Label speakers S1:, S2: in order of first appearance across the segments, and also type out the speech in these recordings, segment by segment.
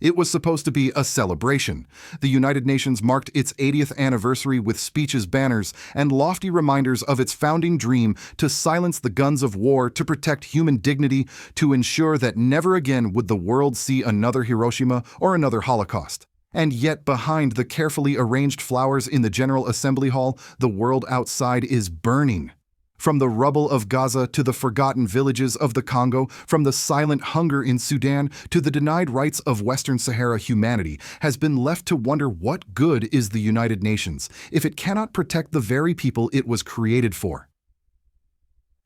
S1: It was supposed to be a celebration. The United Nations marked its 80th anniversary with speeches, banners, and lofty reminders of its founding dream to silence the guns of war, to protect human dignity, to ensure that never again would the world see another Hiroshima or another Holocaust. And yet, behind the carefully arranged flowers in the General Assembly Hall, the world outside is burning. From the rubble of Gaza to the forgotten villages of the Congo, from the silent hunger in Sudan to the denied rights of Western Sahara, humanity has been left to wonder what good is the United Nations if it cannot protect the very people it was created for.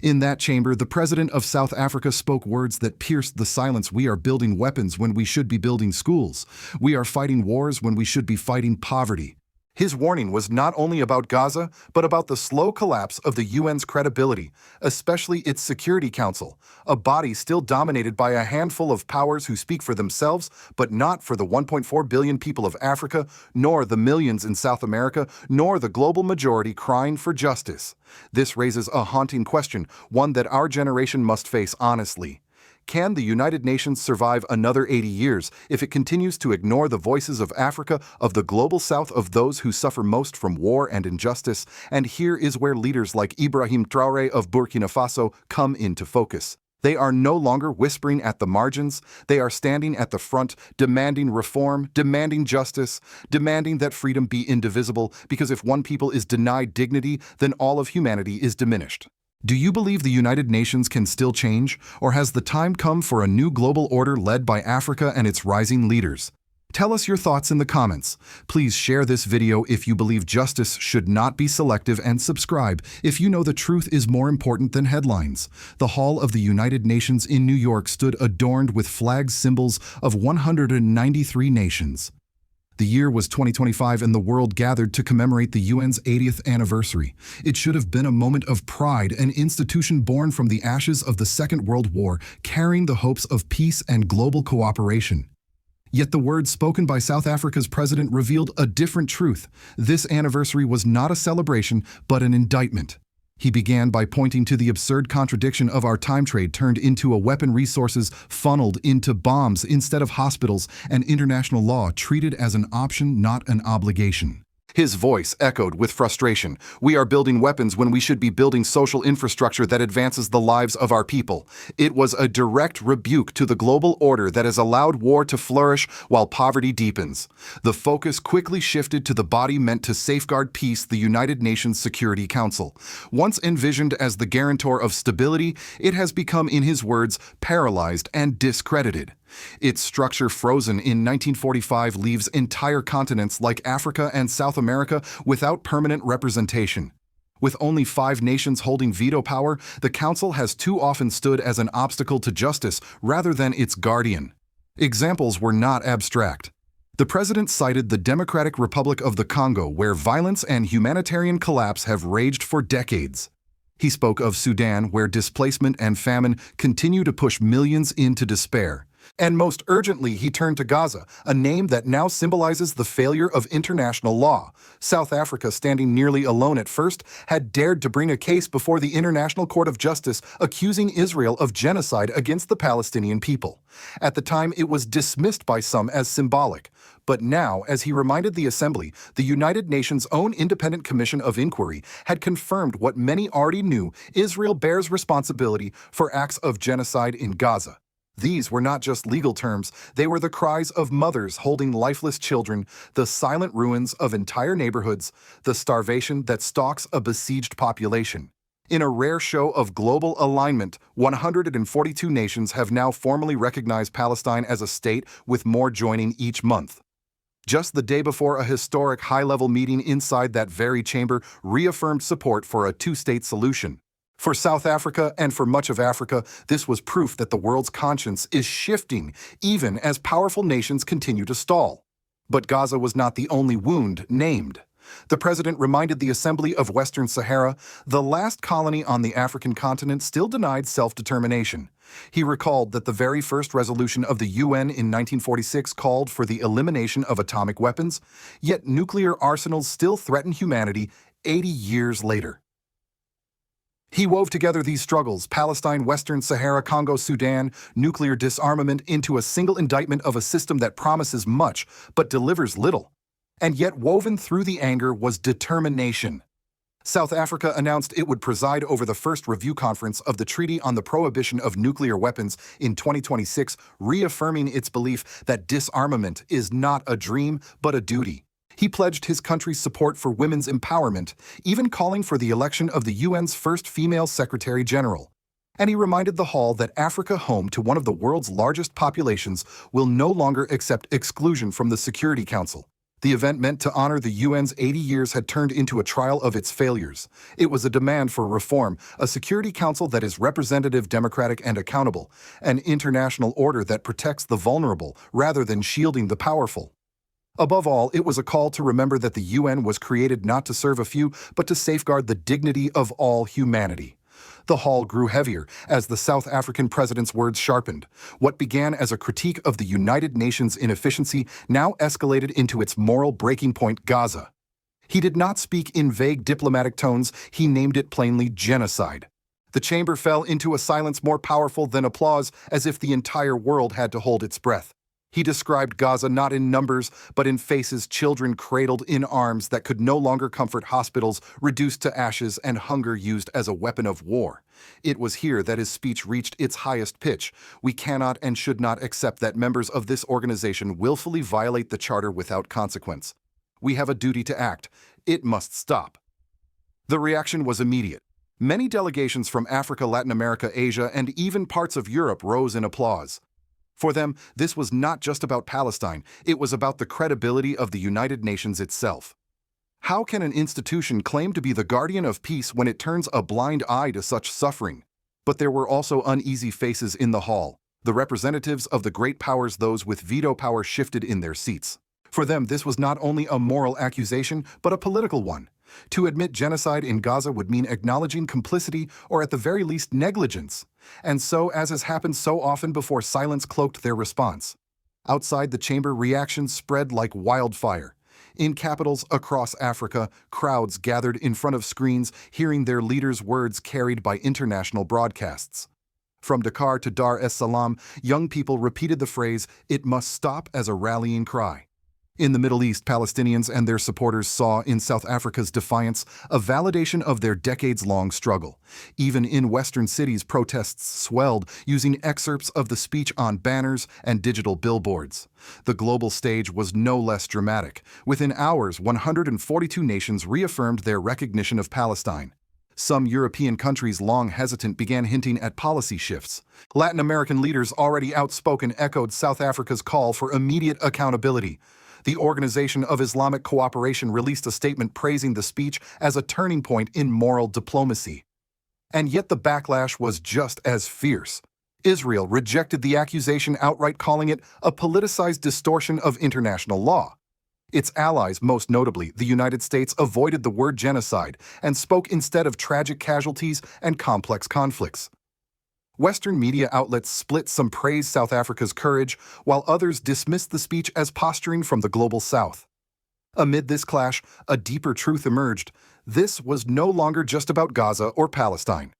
S1: In that chamber, the president of South Africa spoke words that pierced the silence. We are building weapons when we should be building schools. We are fighting wars when we should be fighting poverty. His warning was not only about Gaza, but about the slow collapse of the UN's credibility, especially its Security Council, a body still dominated by a handful of powers who speak for themselves, but not for the 1.4 billion people of Africa, nor the millions in South America, nor the global majority crying for justice. This raises a haunting question, one that our generation must face honestly. Can the United Nations survive another 80 years if it continues to ignore the voices of Africa, of the global south, of those who suffer most from war and injustice? And here is where leaders like Ibrahim Traoré of Burkina Faso come into focus. They are no longer whispering at the margins. They are standing at the front, demanding reform, demanding justice, demanding that freedom be indivisible, because if one people is denied dignity, then all of humanity is diminished. Do you believe the United Nations can still change, or has the time come for a new global order led by Africa and its rising leaders? Tell us your thoughts in the comments. Please share this video if you believe justice should not be selective, and subscribe if you know the truth is more important than headlines. The Hall of the United Nations in New York stood adorned with flag symbols of 193 nations. The year was 2025 and the world gathered to commemorate the UN's 80th anniversary. It should have been a moment of pride, an institution born from the ashes of the Second World War, carrying the hopes of peace and global cooperation. Yet the words spoken by South Africa's president revealed a different truth. This anniversary was not a celebration, but an indictment. He began by pointing to the absurd contradiction of our time trade turned into a weapon, resources funneled into bombs instead of hospitals, and international law treated as an option, not an obligation. His voice echoed with frustration. We are building weapons when we should be building social infrastructure that advances the lives of our people. It was a direct rebuke to the global order that has allowed war to flourish while poverty deepens. The focus quickly shifted to the body meant to safeguard peace, the United Nations Security Council. Once envisioned as the guarantor of stability, it has become, in his words, paralyzed and discredited. Its structure, frozen in 1945, leaves entire continents like Africa and South America without permanent representation. With only 5 nations holding veto power, the Council has too often stood as an obstacle to justice rather than its guardian. Examples were not abstract. The president cited the Democratic Republic of the Congo, where violence and humanitarian collapse have raged for decades. He spoke of Sudan, where displacement and famine continue to push millions into despair. And most urgently, he turned to Gaza, a name that now symbolizes the failure of international law. South Africa, standing nearly alone at first, had dared to bring a case before the International Court of Justice accusing Israel of genocide against the Palestinian people. At the time, it was dismissed by some as symbolic. But now, as he reminded the Assembly, the United Nations' own independent commission of inquiry had confirmed what many already knew: Israel bears responsibility for acts of genocide in Gaza. These were not just legal terms, they were the cries of mothers holding lifeless children, the silent ruins of entire neighborhoods, the starvation that stalks a besieged population. In a rare show of global alignment, 142 nations have now formally recognized Palestine as a state, with more joining each month. Just the day before, a historic high-level meeting inside that very chamber reaffirmed support for a two-state solution. For South Africa and for much of Africa, this was proof that the world's conscience is shifting, even as powerful nations continue to stall. But Gaza was not the only wound named. The president reminded the Assembly of Western Sahara, the last colony on the African continent still denied self-determination. He recalled that the very first resolution of the UN in 1946 called for the elimination of atomic weapons, yet nuclear arsenals still threaten humanity 80 years later. He wove together these struggles, Palestine, Western Sahara, Congo, Sudan, nuclear disarmament, into a single indictment of a system that promises much but delivers little. And yet woven through the anger was determination. South Africa announced it would preside over the first review conference of the Treaty on the Prohibition of Nuclear Weapons in 2026, reaffirming its belief that disarmament is not a dream but a duty. He pledged his country's support for women's empowerment, even calling for the election of the UN's first female Secretary General. And he reminded the hall that Africa, home to one of the world's largest populations, will no longer accept exclusion from the Security Council. The event meant to honor the UN's 80 years had turned into a trial of its failures. It was a demand for reform, a Security Council that is representative, democratic, and accountable, an international order that protects the vulnerable rather than shielding the powerful. Above all, it was a call to remember that the UN was created not to serve a few, but to safeguard the dignity of all humanity. The hall grew heavier as the South African president's words sharpened. What began as a critique of the United Nations' inefficiency now escalated into its moral breaking point, Gaza. He did not speak in vague diplomatic tones, he named it plainly genocide. The chamber fell into a silence more powerful than applause, as if the entire world had to hold its breath. He described Gaza not in numbers, but in faces, children cradled in arms that could no longer comfort, hospitals reduced to ashes, and hunger used as a weapon of war. It was here that his speech reached its highest pitch. We cannot and should not accept that members of this organization willfully violate the Charter without consequence. We have a duty to act. It must stop. The reaction was immediate. Many delegations from Africa, Latin America, Asia, and even parts of Europe rose in applause. For them, this was not just about Palestine, it was about the credibility of the United Nations itself. How can an institution claim to be the guardian of peace when it turns a blind eye to such suffering? But there were also uneasy faces in the hall. The representatives of the great powers, those with veto power, shifted in their seats. For them, this was not only a moral accusation, but a political one. To admit genocide in Gaza would mean acknowledging complicity or at the very least negligence. And so, as has happened so often before, silence cloaked their response. Outside the chamber, reactions spread like wildfire. In capitals across Africa, crowds gathered in front of screens, hearing their leaders' words carried by international broadcasts. From Dakar to Dar es Salaam, young people repeated the phrase, "It must stop," as a rallying cry. In the Middle East, Palestinians and their supporters saw in South Africa's defiance a validation of their decades-long struggle. Even in Western cities, protests swelled, using excerpts of the speech on banners and digital billboards. The global stage was no less dramatic. Within hours, 142 nations reaffirmed their recognition of Palestine. Some European countries, long hesitant, began hinting at policy shifts. Latin American leaders, already outspoken, echoed South Africa's call for immediate accountability. The Organization of Islamic Cooperation released a statement praising the speech as a turning point in moral diplomacy. And yet the backlash was just as fierce. Israel rejected the accusation, outright calling it a politicized distortion of international law. Its allies, most notably the United States, avoided the word genocide and spoke instead of tragic casualties and complex conflicts. Western media outlets split. Some praised South Africa's courage, while others dismissed the speech as posturing from the global South. Amid this clash, a deeper truth emerged. This was no longer just about Gaza or Palestine.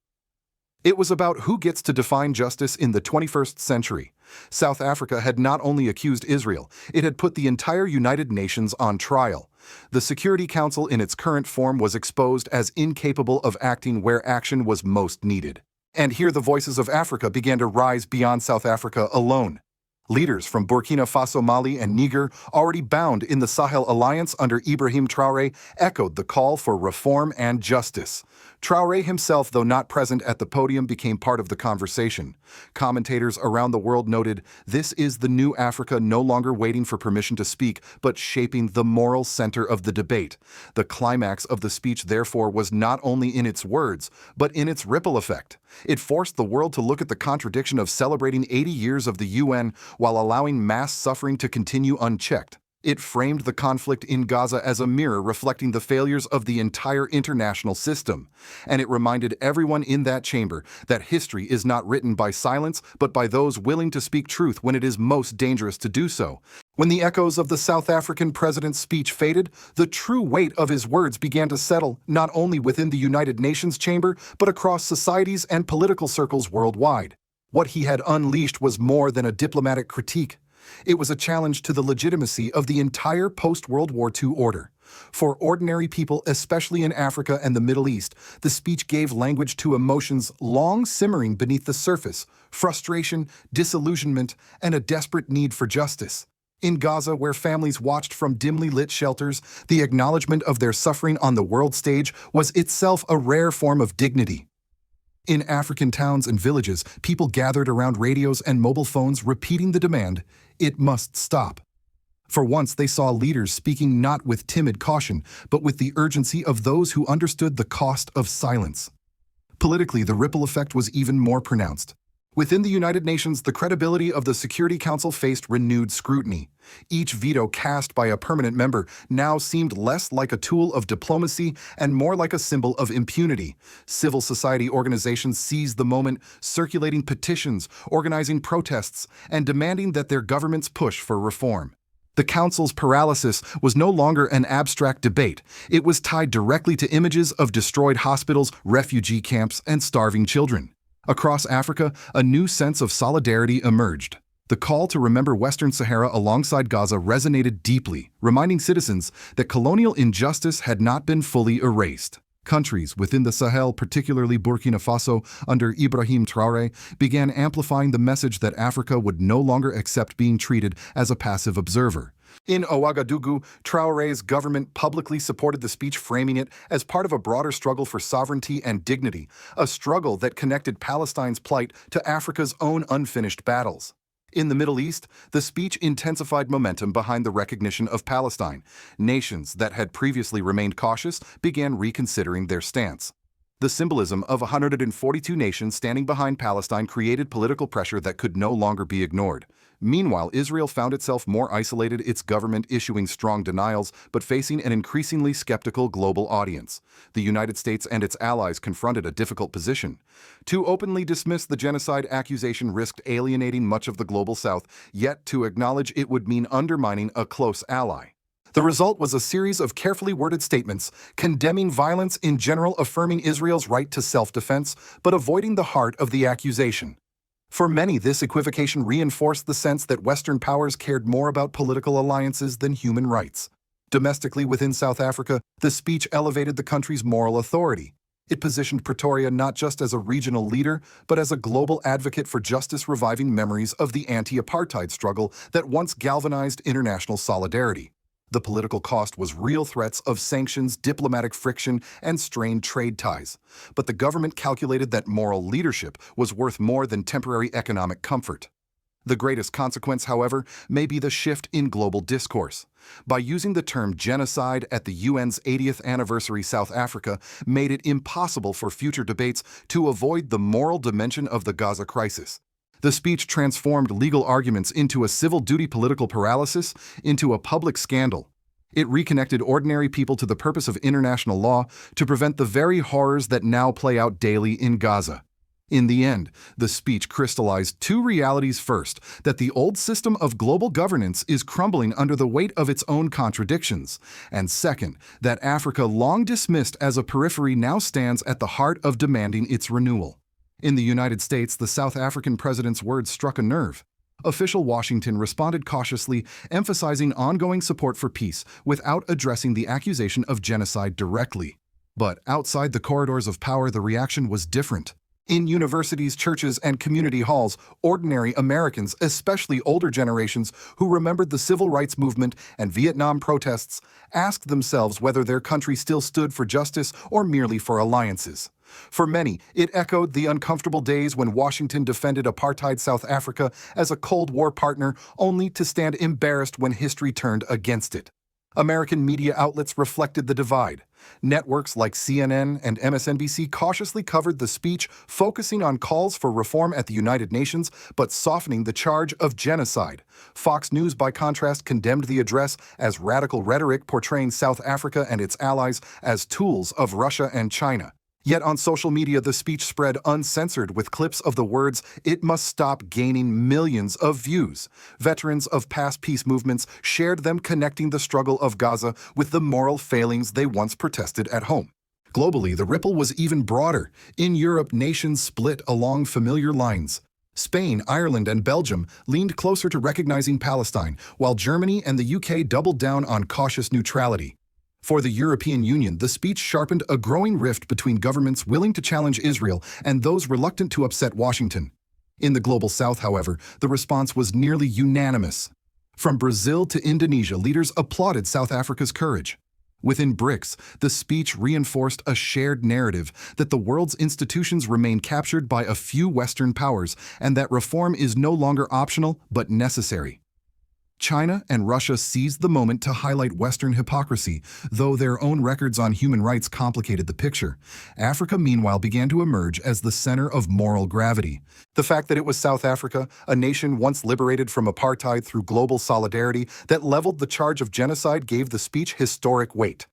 S1: It was about who gets to define justice in the 21st century. South Africa had not only accused Israel, it had put the entire United Nations on trial. The Security Council in its current form was exposed as incapable of acting where action was most needed. And here the voices of Africa began to rise beyond South Africa alone. Leaders from Burkina Faso, Mali, and Niger, already bound in the Sahel Alliance under Ibrahim Traoré, echoed the call for reform and justice. Traoré himself, though not present at the podium, became part of the conversation. Commentators around the world noted, this is the new Africa, no longer waiting for permission to speak, but shaping the moral center of the debate. The climax of the speech, therefore, was not only in its words, but in its ripple effect. It forced the world to look at the contradiction of celebrating 80 years of the UN while allowing mass suffering to continue unchecked. It framed the conflict in Gaza as a mirror reflecting the failures of the entire international system. And it reminded everyone in that chamber that history is not written by silence, but by those willing to speak truth when it is most dangerous to do so. When the echoes of the South African president's speech faded, the true weight of his words began to settle not only within the United Nations chamber, but across societies and political circles worldwide. What he had unleashed was more than a diplomatic critique. It was a challenge to the legitimacy of the entire post-World War II order. For ordinary people, especially in Africa and the Middle East, the speech gave language to emotions long simmering beneath the surface: frustration, disillusionment, and a desperate need for justice. In Gaza, where families watched from dimly lit shelters, the acknowledgement of their suffering on the world stage was itself a rare form of dignity. In African towns and villages, people gathered around radios and mobile phones repeating the demand, "It must stop." For once, they saw leaders speaking not with timid caution, but with the urgency of those who understood the cost of silence. Politically, the ripple effect was even more pronounced. Within the United Nations, the credibility of the Security Council faced renewed scrutiny. Each veto cast by a permanent member now seemed less like a tool of diplomacy and more like a symbol of impunity. Civil society organizations seized the moment, circulating petitions, organizing protests, and demanding that their governments push for reform. The Council's paralysis was no longer an abstract debate. It was tied directly to images of destroyed hospitals, refugee camps, and starving children. Across Africa, a new sense of solidarity emerged. The call to remember Western Sahara alongside Gaza resonated deeply, reminding citizens that colonial injustice had not been fully erased. Countries within the Sahel, particularly Burkina Faso under Ibrahim Traoré, began amplifying the message that Africa would no longer accept being treated as a passive observer. In Ouagadougou, Traoré's government publicly supported the speech, framing it as part of a broader struggle for sovereignty and dignity, a struggle that connected Palestine's plight to Africa's own unfinished battles. In the Middle East, the speech intensified momentum behind the recognition of Palestine. Nations that had previously remained cautious began reconsidering their stance. The symbolism of 142 nations standing behind Palestine created political pressure that could no longer be ignored. Meanwhile, Israel found itself more isolated, its government issuing strong denials, but facing an increasingly skeptical global audience. The United States and its allies confronted a difficult position. To openly dismiss the genocide accusation risked alienating much of the global South, yet to acknowledge it would mean undermining a close ally. The result was a series of carefully worded statements condemning violence in general, affirming Israel's right to self-defense, but avoiding the heart of the accusation. For many, this equivocation reinforced the sense that Western powers cared more about political alliances than human rights. Domestically within South Africa, the speech elevated the country's moral authority. It positioned Pretoria not just as a regional leader, but as a global advocate for justice, reviving memories of the anti-apartheid struggle that once galvanized international solidarity. The political cost was real: threats of sanctions, diplomatic friction, and strained trade ties. But the government calculated that moral leadership was worth more than temporary economic comfort. The greatest consequence, however, may be the shift in global discourse. By using the term genocide at the UN's 80th anniversary, South Africa made it impossible for future debates to avoid the moral dimension of the Gaza crisis. The speech transformed legal arguments into a civil duty, political paralysis into a public scandal. It reconnected ordinary people to the purpose of international law to prevent the very horrors that now play out daily in Gaza. In the end, the speech crystallized two realities: first, that the old system of global governance is crumbling under the weight of its own contradictions, and second, that Africa, long dismissed as a periphery, now stands at the heart of demanding its renewal. In the United States, the South African president's words struck a nerve. Official Washington responded cautiously, emphasizing ongoing support for peace without addressing the accusation of genocide directly. But outside the corridors of power, the reaction was different. In universities, churches, and community halls, ordinary Americans, especially older generations who remembered the civil rights movement and Vietnam protests, asked themselves whether their country still stood for justice or merely for alliances. For many, it echoed the uncomfortable days when Washington defended apartheid South Africa as a Cold War partner, only to stand embarrassed when history turned against it. American media outlets reflected the divide. Networks like CNN and MSNBC cautiously covered the speech, focusing on calls for reform at the United Nations, but softening the charge of genocide. Fox News, by contrast, condemned the address as radical rhetoric, portraying South Africa and its allies as tools of Russia and China. Yet on social media, the speech spread uncensored with clips of the words, "It must stop," gaining millions of views. Veterans of past peace movements shared them, connecting the struggle of Gaza with the moral failings they once protested at home. Globally, the ripple was even broader. In Europe, nations split along familiar lines. Spain, Ireland, and Belgium leaned closer to recognizing Palestine, while Germany and the UK doubled down on cautious neutrality. For the European Union, the speech sharpened a growing rift between governments willing to challenge Israel and those reluctant to upset Washington. In the Global South, however, the response was nearly unanimous. From Brazil to Indonesia, leaders applauded South Africa's courage. Within BRICS, the speech reinforced a shared narrative that the world's institutions remain captured by a few Western powers and that reform is no longer optional but necessary. China and Russia seized the moment to highlight Western hypocrisy, though their own records on human rights complicated the picture. Africa, meanwhile, began to emerge as the center of moral gravity. The fact that it was South Africa, a nation once liberated from apartheid through global solidarity, that leveled the charge of genocide gave the speech historic weight.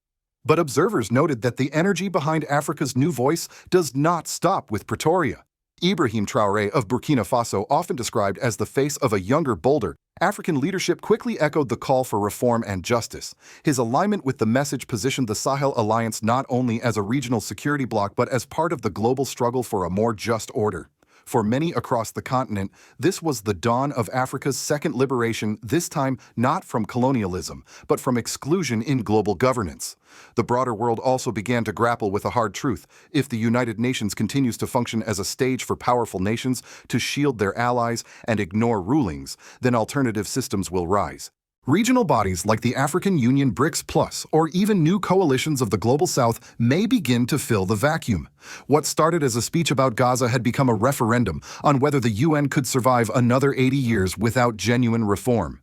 S1: But observers noted that the energy behind Africa's new voice does not stop with Pretoria. Ibrahim Traoré of Burkina Faso, often described as the face of a younger, bolder, African leadership, quickly echoed the call for reform and justice. His alignment with the message positioned the Sahel Alliance not only as a regional security bloc but as part of the global struggle for a more just order. For many across the continent, this was the dawn of Africa's second liberation, this time not from colonialism, but from exclusion in global governance. The broader world also began to grapple with a hard truth. If the United Nations continues to function as a stage for powerful nations to shield their allies and ignore rulings, then alternative systems will rise. Regional bodies like the African Union, BRICS Plus, or even new coalitions of the Global South may begin to fill the vacuum. What started as a speech about Gaza had become a referendum on whether the UN could survive another 80 years without genuine reform.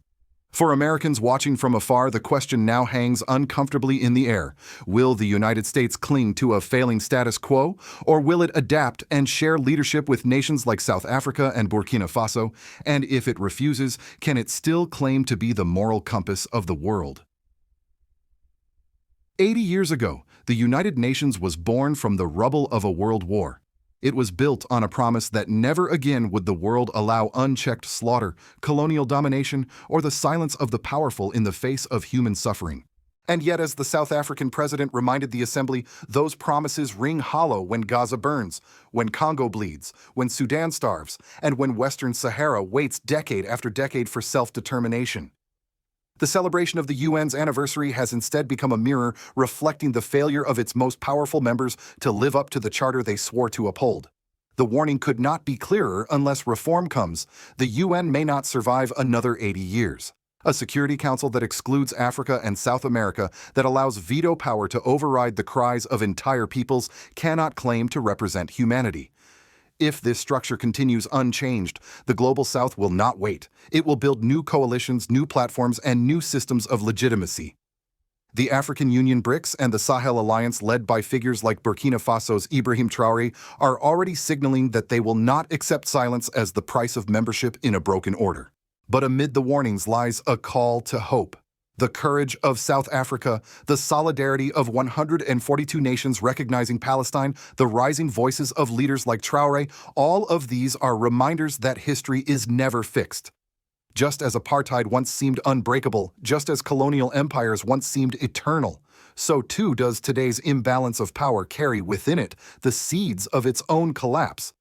S1: For Americans watching from afar, the question now hangs uncomfortably in the air. Will the United States cling to a failing status quo, or will it adapt and share leadership with nations like South Africa and Burkina Faso? And if it refuses, can it still claim to be the moral compass of the world? 80 years ago, the United Nations was born from the rubble of a world war. It was built on a promise that never again would the world allow unchecked slaughter, colonial domination, or the silence of the powerful in the face of human suffering. And yet, as the South African president reminded the assembly, those promises ring hollow when Gaza burns, when Congo bleeds, when Sudan starves, and when Western Sahara waits decade after decade for self-determination. The celebration of the UN's anniversary has instead become a mirror reflecting the failure of its most powerful members to live up to the charter they swore to uphold. The warning could not be clearer unless reform comes. The UN may not survive another 80 years. A Security Council that excludes Africa and South America, that allows veto power to override the cries of entire peoples, cannot claim to represent humanity. If this structure continues unchanged, the Global South will not wait. It will build new coalitions, new platforms, and new systems of legitimacy. The African Union, BRICS, and the Sahel Alliance, led by figures like Burkina Faso's Ibrahim Traoré, are already signaling that they will not accept silence as the price of membership in a broken order. But amid the warnings lies a call to hope. The courage of South Africa, the solidarity of 142 nations recognizing Palestine, the rising voices of leaders like Traore, all of these are reminders that history is never fixed. Just as apartheid once seemed unbreakable, just as colonial empires once seemed eternal, so too does today's imbalance of power carry within it the seeds of its own collapse.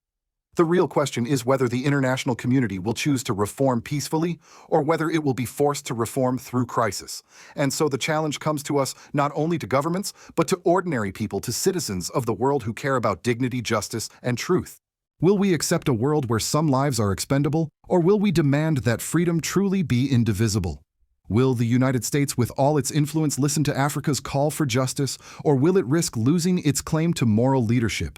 S1: The real question is whether the international community will choose to reform peacefully or whether it will be forced to reform through crisis. And so the challenge comes to us, not only to governments, but to ordinary people, to citizens of the world who care about dignity, justice, and truth. Will we accept a world where some lives are expendable, or will we demand that freedom truly be indivisible? Will the United States, with all its influence, listen to Africa's call for justice, or will it risk losing its claim to moral leadership?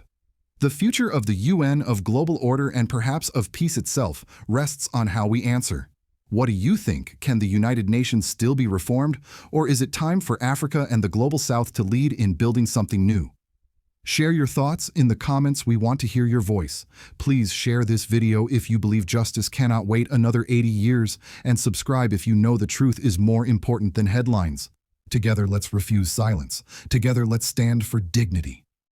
S1: The future of the UN, of global order, and perhaps of peace itself rests on how we answer. What do you think? Can the United Nations still be reformed, or is it time for Africa and the Global South to lead in building something new? Share your thoughts in the comments. We want to hear your voice. Please share this video if you believe justice cannot wait another 80 years, and subscribe if you know the truth is more important than headlines. Together, let's refuse silence. Together, let's stand for dignity.